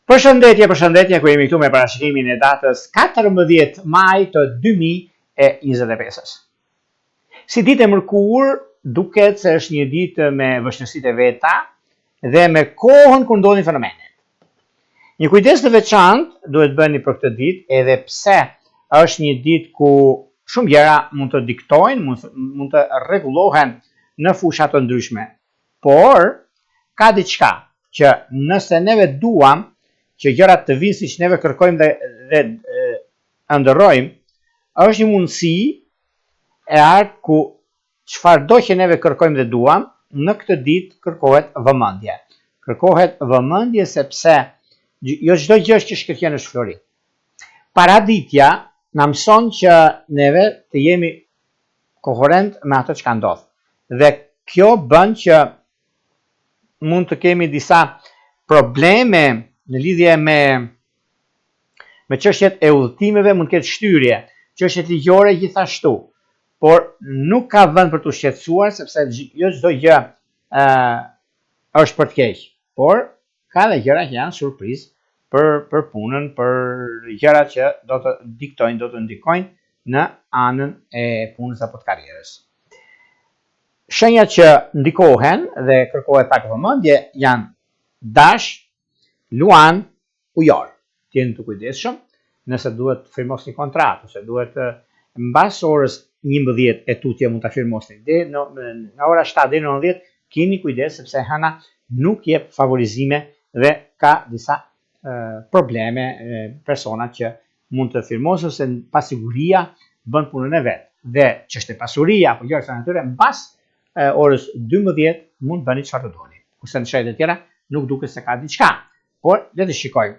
Përshëndetje, ku jemi këtu me parashikimin e datës 14 maj të 2025. Si ditë e mërkur, duket se është një ditë me vështirësitë e veta dhe me kohën kur ndodhin fenomenet. Një kujdes të veçantë duhet bëni për këtë ditë, edhe pse është një ditë ku shumë gjëra mund të diktojnë, mund të rregullohen në fusha të ndryshme. Por ka diçka që nëse neve duam që gjërat të vinë siç neve kërkojmë dhe ëndërrojmë, është një mundësi e artë ku çfarëdo që neve kërkojmë dhe duam, në këtë ditë kërkohet vëmendje. Kërkohet vëmendje sepse jo çdo gjë që shkëlqen është flori. Paraditja na mëson që neve të jemi koherent me ato që ndodh. Dhe kjo bën që mund të kemi disa probleme në lidhje me çështjet e udhëtimeve, mund të ketë shtyrje, çështjet ligjore gjithashtu. Por nuk ka vend për të shqetësuar, sepse jo çdo gjë është për të keq, por ka dhe gjëra që janë surprizë për punën, për gjërat që do të diktojnë, do të ndikojnë në anën e punës apo të karrierës. Shenjat që ndikohen dhe kërkohet pak vëmendje janë dash, luan, ujor. Jeni të kujdesshëm nëse duhet të firmosni kontratë, ose duhet mbas orës 11 e tutje mund ta firmosni. Nga ora 7 deri në 10 keni kujdes sepse hëna nuk jep favorizime dhe ka disa probleme persona që mund të firmosë ose pasiguria bën punën e vet. Dhe ç'është pasuria apo gjëra të natyre mbas orës 12 mund bëni çfarë të doni. Kurse në shëndet e tjera nuk duket se ka diçka. Por le të shikojmë.